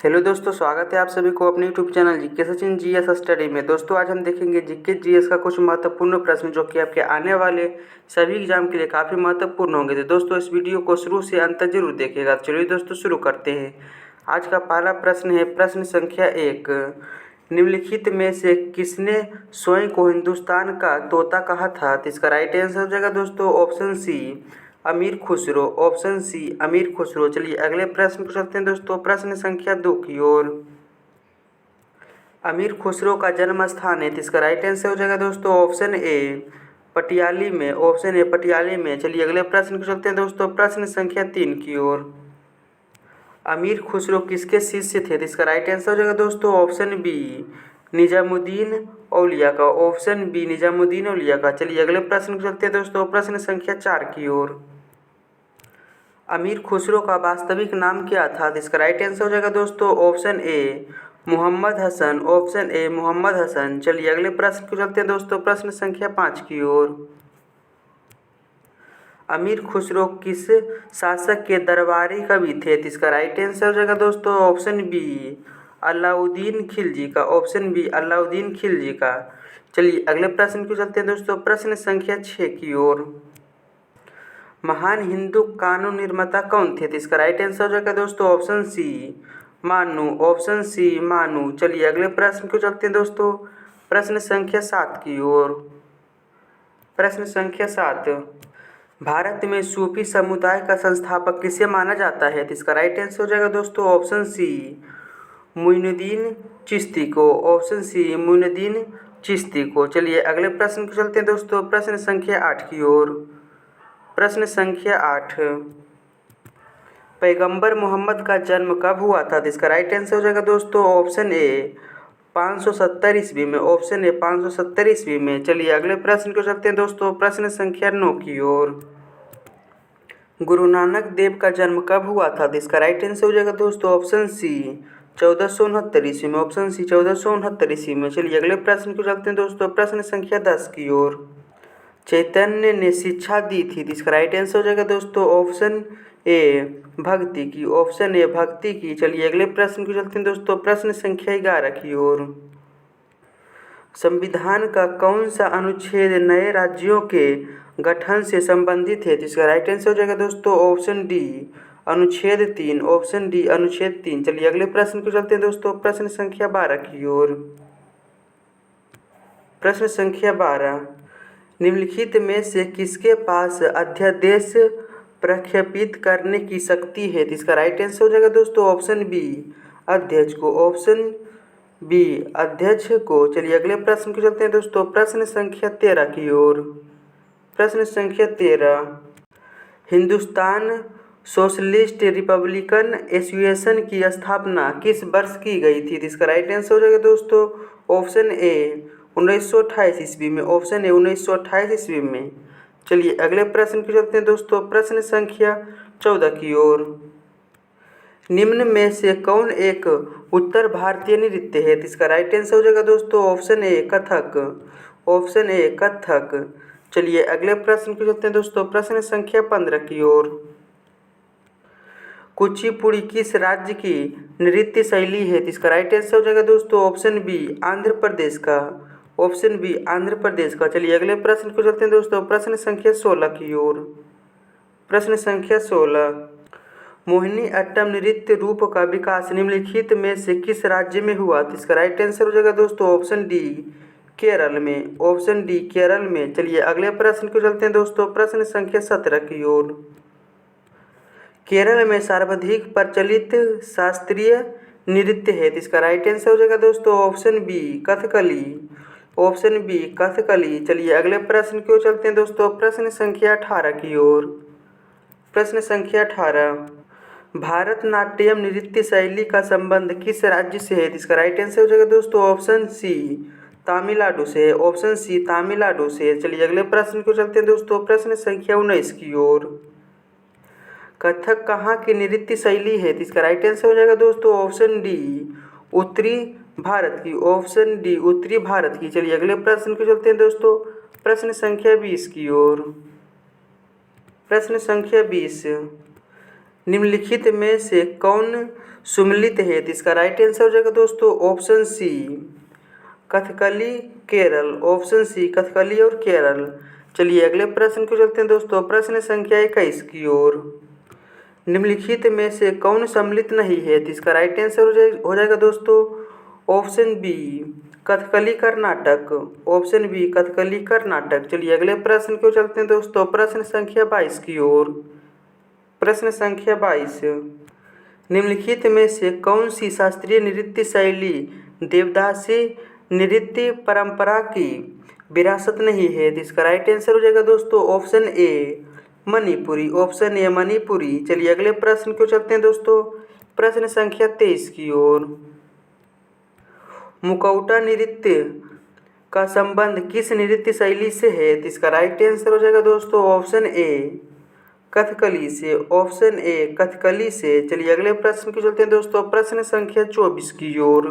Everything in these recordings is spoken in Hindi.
हेलो दोस्तों, स्वागत है आप सभी को अपने YouTube channel GK Sachin GS study में। दोस्तों आज हम देखेंगे जीके जीएस का कुछ महत्वपूर्ण प्रश्न जो कि आपके आने वाले सभी एग्जाम के लिए काफ़ी महत्वपूर्ण होंगे। तो दोस्तों इस वीडियो को शुरू से अंत तक जरूर देखिएगा। चलिए दोस्तों शुरू करते हैं। आज का पहला प्रश्न है प्रश्न संख्या 1। निम्नलिखित में से किसने स्वयं को हिंदुस्तान का तोता कहा था? तो इसका राइट आंसर हो जाएगा दोस्तों ऑप्शन सी अमीर खुसरो। ऑप्शन सी अमीर खुसरो। चलिए अगले प्रश्न पर चलते हैं दोस्तों, प्रश्न संख्या 2 की ओर। अमीर खुसरो का जन्म स्थान है, तो इसका राइट आंसर हो जाएगा दोस्तों ऑप्शन ए पटियाली में। ऑप्शन ए पटियाली में। चलिए अगले प्रश्न पर चलते हैं दोस्तों, प्रश्न संख्या 3 की ओर। अमीर खुसरो किसके शिष्य थे? तो इसका राइट आंसर हो जाएगा दोस्तों ऑप्शन बी निजामुद्दीन औलिया का। ऑप्शन बी निजामुद्दीन औलिया का। चलिए अगले प्रश्न पर चलते हैं दोस्तों, प्रश्न संख्या 4 की ओर। अमीर खुसरो का वास्तविक नाम क्या था? तो इसका राइट आंसर हो जाएगा दोस्तों option A Mohammad Hasan. Option A Mohammad Hasan. चलिए अगले प्रश्न को चलते हैं दोस्तों, प्रश्न संख्या 5 की ओर। अमीर खुसरो किस शासक के दरबारी कवि थे? तो इसका राइट आंसर हो जाएगा दोस्तों ऑप्शन बी अलाउद्दीन खिलजी का। ऑप्शन बी अलाउद्दीन खिलजी का। चलिए अगले प्रश्न को चलते हैं दोस्तों, प्रश्न संख्या 6 की ओर। महान हिंदू कानून निर्माता कौन थे? तो इसका राइट आंसर हो जाएगा दोस्तों ऑप्शन सी मानू। ऑप्शन सी मानू। चलिए अगले प्रश्न को चलते हैं दोस्तों, प्रश्न संख्या 7 की ओर। प्रश्न संख्या 7। भारत में सूफी समुदाय का संस्थापक किसे माना जाता है? तो इसका राइट आंसर हो जाएगा दोस्तों ऑप्शन सी मुइनुद्दीन चिश्ती को। ऑप्शन सी मुइनुद्दीन चिश्ती को। चलिए अगले प्रश्न को चलते हैं दोस्तों, प्रश्न संख्या 8 की ओर। प्रश्न संख्या 8। पैगंबर मोहम्मद का जन्म कब हुआ था? तो इसका राइट आंसर हो जाएगा दोस्तों ऑप्शन ए 570 ईस्वी में। ऑप्शन ए 570 ईस्वी में। चलिए अगले प्रश्न को चलते हैं दोस्तों, प्रश्न संख्या 9 की ओर। गुरु नानक देव का जन्म कब हुआ था? तो इसका राइट आंसर हो जाएगा दोस्तों ऑप्शन सी 1469 ईस्वी में। ऑप्शन सी 1469 ईस्वी में। चलिए अगले प्रश्न को चलते हैं दोस्तों, प्रश्न संख्या 10 की ओर। चैतन्य ने शिक्षा दी थी, तो इसका राइट आंसर हो जाएगा दोस्तों ऑप्शन ए भक्ति की। ऑप्शन ए भक्ति की। चलिए अगले प्रश्न को चलते हैं दोस्तों, प्रश्न संख्या 11 की ओर। संविधान का कौन सा अनुच्छेद नए राज्यों के गठन से संबंधित है? तो इसका राइट आंसर हो जाएगा दोस्तों ऑप्शन डी अनुच्छेद 3। ऑप्शन डी अनुच्छेद 3। चलिए अगले प्रश्न को चलते हैं दोस्तों, प्रश्न संख्या 12 की ओर। प्रश्न संख्या 12। निम्नलिखित में से किसके पास अध्यादेश प्रख्यापित करने की शक्ति है? तो इसका राइट आंसर हो जाएगा दोस्तों ऑप्शन बी अध्यक्ष को। ऑप्शन बी अध्यक्ष को। चलिए अगले प्रश्न को चलते हैं दोस्तों, प्रश्न संख्या 13 की ओर। प्रश्न संख्या 13। हिंदुस्तान सोशलिस्ट रिपब्लिकन एसोसिएशन की स्थापना किस वर्ष की गई थी? तो इसका राइट आंसर हो जाएगा दोस्तों ऑप्शन ए 1928 ईस्वी में। ऑप्शन ए 1928 ईस्वी में। चलिए अगले प्रश्न को चलते हैं दोस्तों, प्रश्न संख्या 14 की ओर। निम्न में से कौन एक उत्तर भारतीय नृत्य है? तो इसका राइट आंसर हो जाएगा दोस्तों option A Kathak. Option A Kathak. चलिए अगले प्रश्न को चलते हैं दोस्तों, प्रश्न संख्या 15 की ओर। कुचिपुड़ी किस राज्य की नृत्य शैली है? तो इसका राइट आंसर हो जाएगा दोस्तों ऑप्शन बी आंध्र प्रदेश का। ऑप्शन बी आंध्र प्रदेश का। चलिए अगले प्रश्न को चलते हैं दोस्तों, प्रश्न संख्या 16 की ओर। प्रश्न संख्या 16। मोहिनी अट्टम नृत्य रूप का विकास निम्नलिखित में से किस राज्य में हुआ? तो इसका राइट आंसर हो जाएगा दोस्तों ऑप्शन डी केरल में। ऑप्शन डी केरल में। चलिए अगले प्रश्न को चलते हैं दोस्तों, प्रश्न संख्या 17 की ओर। केरल में सर्वाधिक प्रचलित शास्त्रीय नृत्य है, तो इसका राइट आंसर हो जाएगा दोस्तों option B Kathakali. Option B Kathakali. चलिए अगले प्रश्न की ओर चलते हैं दोस्तों, प्रश्न संख्या 18 की ओर। प्रश्न संख्या 18। भारतनाट्यम नृत्य शैली का संबंध किस राज्य से है? तो इसका राइट आंसर हो जाएगा दोस्तों ऑप्शन सी तमिलनाडु से। ऑप्शन सी तमिलनाडु से। चलिए अगले प्रश्न को चलते हैं दोस्तों, प्रश्न संख्या 19 की ओर। कथक कहाँ की नृत्य शैली है? तो इसका राइट आंसर हो जाएगा दोस्तों ऑप्शन डी उत्तरी भारत की। ऑप्शन डी उत्तरी भारत की। चलिए अगले प्रश्न को चलते हैं दोस्तों, प्रश्न संख्या 20 की ओर। प्रश्न संख्या 20। निम्नलिखित में से कौन सुमलित है, तो इसका राइट आंसर हो जाएगा दोस्तों option C Kathakali Kerala. Option C Kathakali और केरल। चलिए अगले प्रश्न को चलते हैं दोस्तों, प्रश्न संख्या 21 की ओर। निम्नलिखित में से कौन सम्मिलित नहीं है, तो इसका राइट आंसर हो जाएगा दोस्तों option B Kathakali Karnataka. Option B Kathakali Karnataka. चलिए अगले प्रश्न को चलते हैं दोस्तों, प्रश्न संख्या 22 की ओर। प्रश्न संख्या 22, निम्नलिखित में से कौन सी शास्त्रीय नृत्य शैली देवदासी नृत्य परंपरा की विरासत नहीं है, तो इसका राइट आंसर हो जाएगा दोस्तों option A Manipuri. Option A Manipuri. चलिए अगले प्रश्न को चलते हैं दोस्तों, प्रश्न संख्या 23 की ओर। मुखौटा नृत्य का संबंध किस नृत्य शैली से है, तो इसका राइट आंसर हो जाएगा दोस्तों ऑप्शन ए कथकली से। ऑप्शन ए कथकली से। चलिए अगले प्रश्न को चलते हैं दोस्तों, प्रश्न संख्या 24 की ओर।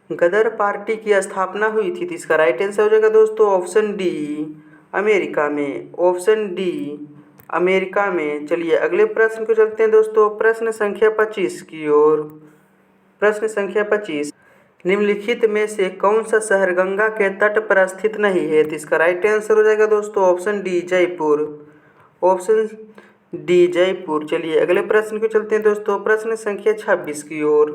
गदर पार्टी की स्थापना हुई थी, तो इसका राइट आंसर हो जाएगा दोस्तों ऑप्शन डी अमेरिका में। ऑप्शन डी अमेरिका में। चलिए अगले प्रश्न को चलते हैं दोस्तों, प्रश्न संख्या 25 की ओर। प्रश्न संख्या 25, निम्नलिखित में से कौन सा शहर गंगा के तट पर स्थित नहीं है, तो इसका राइट आंसर हो जाएगा दोस्तों option D Jaipur. Option D Jaipur. चलिए अगले प्रश्न को चलते हैं दोस्तों, प्रश्न संख्या 26 की ओर।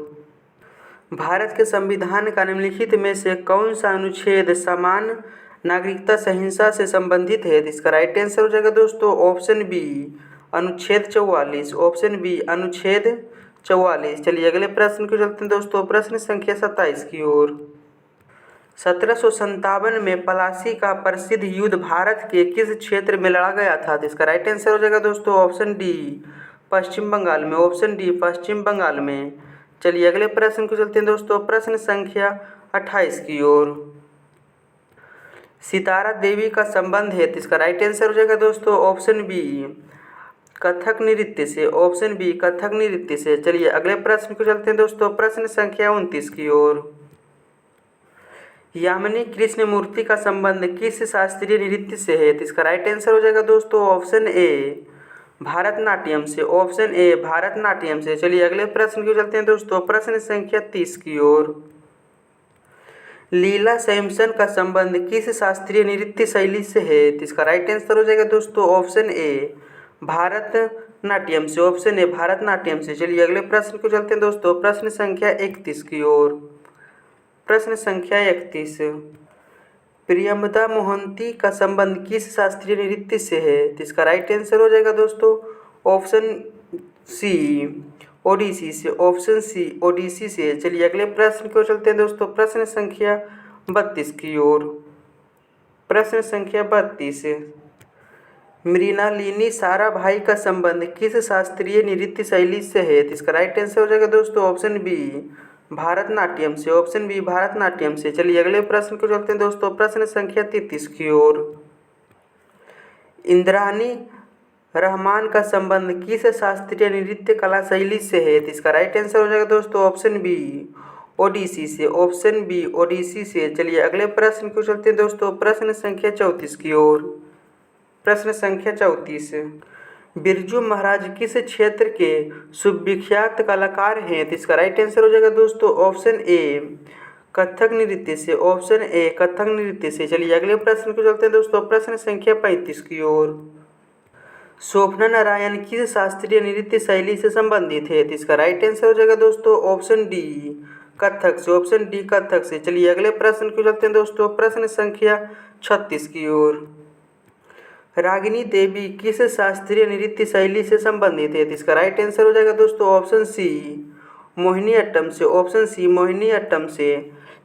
भारत के संविधान का निम्नलिखित में से कौन सा अनुच्छेद समान नागरिकता सहिंसा से संबंधित है, तो इसका राइट आंसर हो जाएगा दोस्तों ऑप्शन बी अनुच्छेद 44। ऑप्शन बी अनुच्छेद 44। चलिए अगले प्रश्न को चलते हैं दोस्तों, प्रश्न संख्या 27 की ओर। 1757 में पलासी का प्रसिद्ध युद्ध भारत के किस क्षेत्र में लड़ा गया था, तो इसका राइट आंसर हो जाएगा दोस्तों ऑप्शन डी पश्चिम बंगाल में। ऑप्शन डी पश्चिम बंगाल में। चलिए अगले प्रश्न को चलते हैं दोस्तों, प्रश्न संख्या 28 की ओर। सितारा देवी का संबंध है, तो इसका राइट आंसर हो जाएगा दोस्तों ऑप्शन बी कथक नृत्य से। ऑप्शन बी कथक नृत्य से। चलिए अगले प्रश्न को चलते हैं दोस्तों, प्रश्न संख्या 29 की ओर। यामिनी कृष्णमूर्ति का संबंध किस शास्त्रीय नृत्य से है, तो इसका राइट आंसर हो जाएगा दोस्तों ऑप्शन ए भारतनाट्यम से। ऑप्शन ए भारतनाट्यम से। चलिए अगले प्रश्न को चलते हैं दोस्तों, प्रश्न संख्या 30 की ओर। लीला सैमसन का संबंध किस शास्त्रीय नृत्य शैली से है, तो इसका राइट आंसर हो जाएगा दोस्तों ऑप्शन ए भारतनाट्यम से। ऑप्शन ए भारतनाट्यम से। चलिए अगले प्रश्न को चलते हैं दोस्तों, प्रश्न संख्या 31 की ओर। प्रश्न संख्या 31, प्रियमदा मोहंती का संबंध किस शास्त्रीय नृत्य से है, तो इसका राइट आंसर हो जाएगा दोस्तों ऑप्शन सी ओडिसी से। ऑप्शन सी ओडिसी से। चलिए अगले प्रश्न को चलते हैं दोस्तों, प्रश्न संख्या 32 की ओर। प्रश्न संख्या 32, मृणालिनी साराभाई का संबंध किस शास्त्रीय नृत्य शैली से है, तो इसका राइट आंसर हो जाएगा दोस्तों ऑप्शन बी भारतनाट्यम से। ऑप्शन बी भारतनाट्यम से। चलिए अगले प्रश्न को चलते हैं दोस्तों, प्रश्न संख्या 33 की ओर। इंद्रानी रहमान का संबंध किस शास्त्रीय नृत्य कला शैली से है, तो इसका राइट आंसर हो जाएगा दोस्तों ऑप्शन बी ओडिसी से। ऑप्शन बी ओडिसी से। चलिए अगले प्रश्न को चलते हैं दोस्तों, प्रश्न संख्या 34 की ओर। प्रश्न संख्या 34, बिरजू महाराज किस क्षेत्र के सुविख्यात कलाकार हैं, तो इसका राइट आंसर हो जाएगा दोस्तों ऑप्शन ए कथक नृत्य से। ऑप्शन ए कथक नृत्य से। चलिए अगले प्रश्न को चलते हैं दोस्तों, प्रश्न संख्या 35 की ओर। शोभना नारायण किस शास्त्रीय नृत्य शैली से संबंधित है, तो इसका राइट आंसर हो जाएगा दोस्तों ऑप्शन डी कथक से। ऑप्शन डी कथक से। चलिए अगले प्रश्न को चलते हैं दोस्तों, प्रश्न संख्या 36 की ओर। रागिनी देवी किस शास्त्रीय नृत्य शैली से संबंधित है, तो इसका राइट आंसर हो जाएगा दोस्तों ऑप्शन सी मोहिनीअट्टम से। ऑप्शन सी मोहिनीअट्टम से।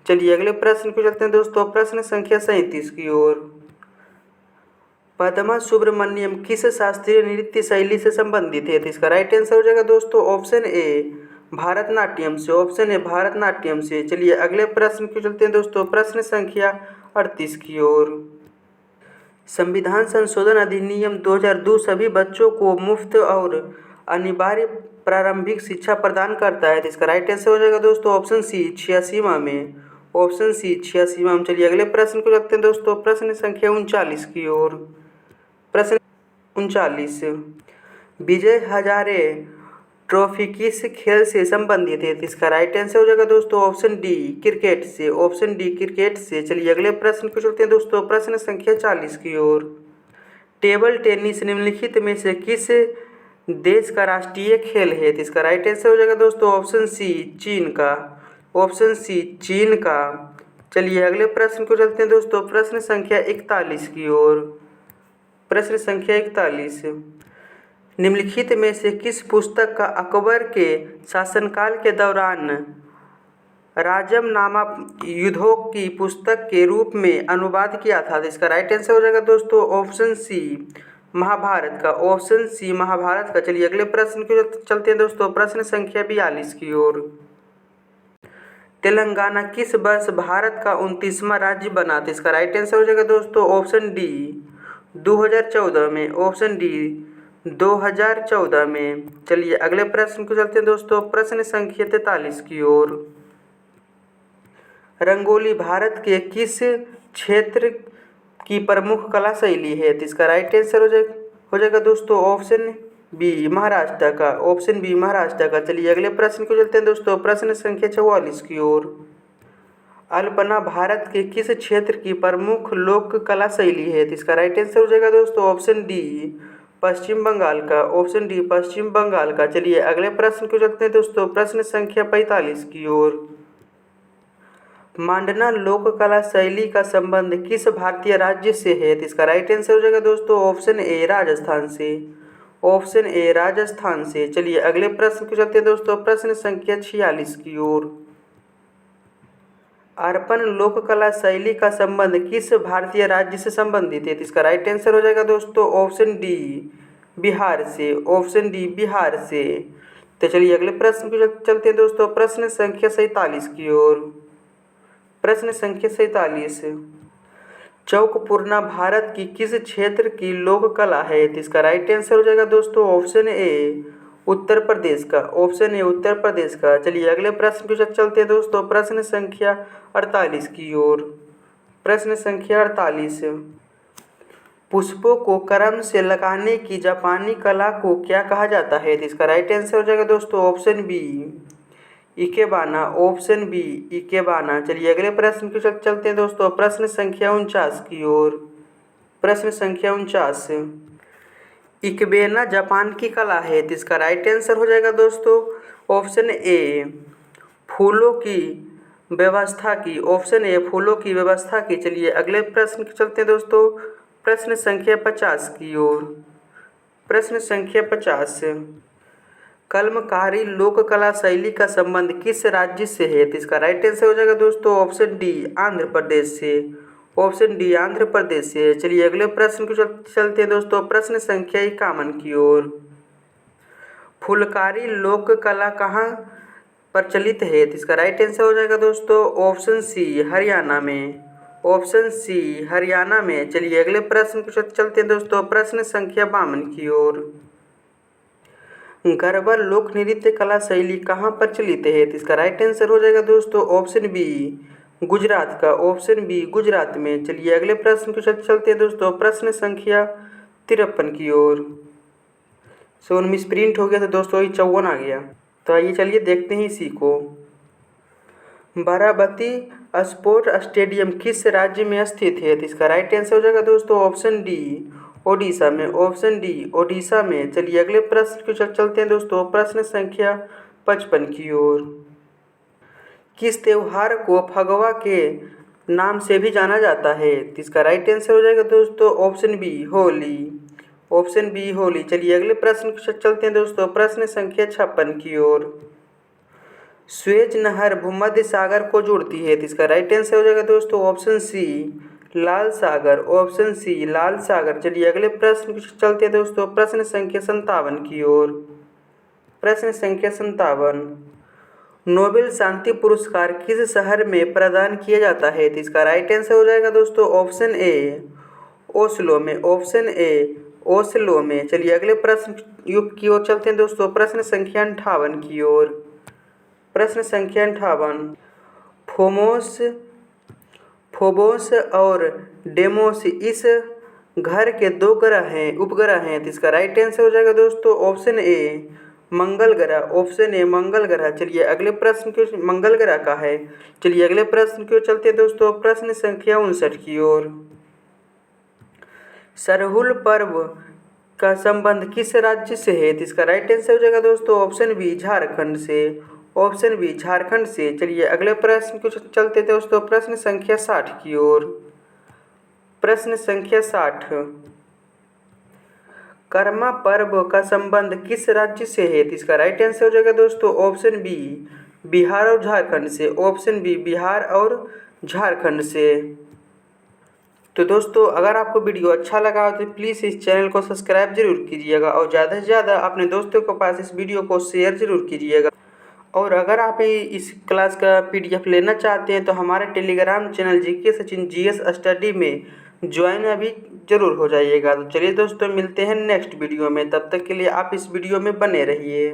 चलिए अगले प्रश्न को चलते हैं दोस्तों, प्रश्न संख्या 37 की ओर। पद्मा सुब्रमण्यम किस शास्त्रीय नृत्य शैली से संबंधित है, तो इसका राइट आंसर हो जाएगा दोस्तों ऑप्शन ए भारतनाट्यम से। ऑप्शन ए भारतनाट्यम से। चलिए अगले प्रश्न को चलते हैं दोस्तों, प्रश्न संख्या 38 की ओर। संविधान संशोधन अधिनियम 2002 सभी बच्चों को मुफ्त और अनिवार्य प्रारंभिक शिक्षा प्रदान करता है, तो इसका राइट आंसर हो जाएगा दोस्तों ऑप्शन सी 86वां में। ऑप्शन सी 86वां में। चलिए अगले प्रश्न को रखते हैं दोस्तों, प्रश्न संख्या 39 की ओर। प्रश्न 39, विजय हजारे ट्रॉफी किस खेल से संबंधित है? इसका राइट आंसर हो जाएगा दोस्तों ऑप्शन डी क्रिकेट से। ऑप्शन डी क्रिकेट से। चलिए अगले प्रश्न को चलते हैं दोस्तों, प्रश्न संख्या 40 की ओर। टेबल टेनिस निम्नलिखित में से किस देश का राष्ट्रीय खेल है? इसका राइट आंसर हो जाएगा दोस्तों ऑप्शन सी चीन का। ऑप्शन सी चीन का। चलिए अगले प्रश्न को चलते हैं दोस्तों, प्रश्न संख्या 41 की ओर। प्रश्न संख्या 41, निम्नलिखित में से किस पुस्तक का अकबर के शासनकाल के दौरान राजमनामा युद्धों की पुस्तक के रूप में अनुवाद किया था? इसका राइट आंसर हो जाएगा दोस्तों ऑप्शन सी महाभारत का। ऑप्शन सी महाभारत का। चलिए अगले प्रश्न को चलते हैं दोस्तों, प्रश्न संख्या 42 की ओर। तेलंगाना किस वर्ष भारत का 29वां राज्य बना था? इसका राइट आंसर हो जाएगा दोस्तों ऑप्शन डी 2014 में। ऑप्शन डी 2014 में। चलिए अगले प्रश्न को चलते हैं दोस्तों, प्रश्न संख्या 43 की ओर। रंगोली भारत के किस क्षेत्र की प्रमुख कला शैली है? इसका राइट आंसर हो जाएगा दोस्तों ऑप्शन बी महाराष्ट्र का। ऑप्शन बी महाराष्ट्र का। चलिए अगले प्रश्न को चलते हैं दोस्तों, प्रश्न संख्या 44 की ओर। अल्पना भारत के किस क्षेत्र की प्रमुख लोक कला शैली है? इसका राइट आंसर हो जाएगा दोस्तों ऑप्शन डी पश्चिम बंगाल का। ऑप्शन डी पश्चिम बंगाल का। चलिए अगले प्रश्न को चलते हैं दोस्तों, प्रश्न संख्या 45 की ओर। मांडना लोक कला शैली का संबंध किस भारतीय राज्य से है? इसका राइट आंसर हो जाएगा दोस्तों ऑप्शन ए राजस्थान से। ऑप्शन ए राजस्थान से। चलिए अगले प्रश्न को चलते हैं दोस्तों, प्रश्न संख्या 46 की ओर। अर्पण लोक कला शैली का संबंध किस भारतीय राज्य से संबंधित है? इसका राइट आंसर हो जाएगा दोस्तों ऑप्शन डी बिहार से। ऑप्शन डी बिहार से। तो चलिए अगले प्रश्न को चलते हैं दोस्तों, प्रश्न संख्या 47 की ओर। प्रश्न संख्या 47, चौकपूर्णा भारत की किस क्षेत्र की लोक कला है? इसका राइट आंसर हो जाएगा दोस्तों ऑप्शन ए उत्तर प्रदेश का। ऑप्शन ए उत्तर प्रदेश का। चलिए अगले प्रश्न को चलते हैं दोस्तों, प्रश्न संख्या 48 की ओर। प्रश्न संख्या 48, पुष्पों को क्रम से लगाने की जापानी कला को क्या कहा जाता है? इसका राइट आंसर हो जाएगा दोस्तों option B ikebana. Option B ikebana. चलिए अगले प्रश्न को चलते हैं दोस्तों, प्रश्न संख्या 49 की ओर। प्रश्न संख्या 49, इकेबाना जापान की कला है। इसका राइट आंसर हो जाएगा दोस्तों ऑप्शन ए फूलों की व्यवस्था की। ऑप्शन ए फूलों की व्यवस्था की। चलिए अगले प्रश्न को चलते हैं दोस्तों, प्रश्न संख्या 50 की ओर। प्रश्न संख्या 50, कलमकारी लोक कला शैली का संबंध किस राज्य से है? इसका राइट आंसर हो जाएगा दोस्तों ऑप्शन डी आंध्र प्रदेश से। ऑप्शन डी आंध्र प्रदेश से। चलिए अगले प्रश्न को चलते हैं दोस्तों, प्रश्न संख्या 51 की ओर। फुलकारी लोक कला कहाँ प्रचलित है? इसका राइट आंसर हो जाएगा दोस्तों ऑप्शन सी हरियाणा में। ऑप्शन सी हरियाणा में। चलिए अगले प्रश्न को चलते हैं दोस्तों, प्रश्न संख्या 52 की ओर। गरबा लोक नृत्य कला शैली कहाँ प्रचलित है? इसका राइट आंसर हो जाएगा दोस्तों ऑप्शन बी गुजरात का। ऑप्शन बी गुजरात में। चलिए अगले प्रश्न को चलते हैं दोस्तों, प्रश्न संख्या 53 की ओर। 19 प्रिंट हो गया था दोस्तों, ये 54 आ गया। तो आइए चलिए देखते हैं इसी को। बाराबती स्पोर्ट स्टेडियम किस राज्य में स्थित है? इसका राइट आंसर हो जाएगा दोस्तों ऑप्शन डी ओडिशा में। ऑप्शन डी ओडिशा में। चलिए अगले प्रश्न को चलते हैं दोस्तों, प्रश्न संख्या 55 की ओर। किस त्योहार को फगवा के नाम से भी जाना जाता है? इसका राइट आंसर हो जाएगा दोस्तों option B Holi. Option B Holi. चलिए अगले प्रश्न को चलते हैं दोस्तों, प्रश्न संख्या 56 की ओर। स्वेज नहर भूमध्य सागर को जोड़ती है। इसका राइट आंसर हो जाएगा दोस्तों ऑप्शन सी लाल सागर। ऑप्शन सी लाल सागर। चलिए अगले प्रश्न को चलते हैं दोस्तों, प्रश्न संख्या 57 की ओर। प्रश्न संख्या 57, नोबेल शांति पुरस्कार किस शहर में प्रदान किया जाता है? इसका राइट आंसर हो जाएगा दोस्तों ऑप्शन ए ओस्लो में। ऑप्शन ए ओस्लो में। चलिए अगले प्रश्न की ओर चलते हैं दोस्तों, प्रश्न संख्या 58 की ओर। प्रश्न संख्या 58, फोबोस और डेमोस इस घर के दो ग्रह हैं उपग्रह हैं। इसका राइट आंसर हो जाएगा दोस्तों ऑप्शन ए मंगल ग्रह, ऑप्शन ए मंगल ग्रह। चलिए अगले प्रश्न क्यों मंगल ग्रह का है। चलिए अगले प्रश्न क्यों चलते हैं दोस्तों, प्रश्न संख्या 59 की ओर। सरहुल पर्व का संबंध किस राज्य से है। तो इसका राइट आंसर हो जाएगा दोस्तों ऑप्शन बी झारखंड से, ऑप्शन बी झारखंड से। चलिए अगले प्रश्न क्यों चलते थे दोस्तों, प्रश्न संख्या 60 की ओर। प्रश्न संख्या 60, कर्मा पर्व का संबंध किस राज्य से है। तो इसका राइट आंसर हो जाएगा दोस्तों ऑप्शन बी बिहार और झारखंड से, ऑप्शन बी बिहार और झारखंड से। तो दोस्तों अगर आपको वीडियो अच्छा लगा हो तो प्लीज़ इस चैनल को सब्सक्राइब जरूर कीजिएगा और ज़्यादा से ज़्यादा अपने दोस्तों के पास इस वीडियो को शेयर जरूर कीजिएगा। और अगर आप इस क्लास का PDF लेना चाहते हैं तो हमारे Telegram channel GK Sachin GS study में ज्वाइन अभी ज़रूर हो जाइएगा। तो चलिए दोस्तों मिलते हैं नेक्स्ट वीडियो में, तब तक के लिए आप इस वीडियो में बने रहिए।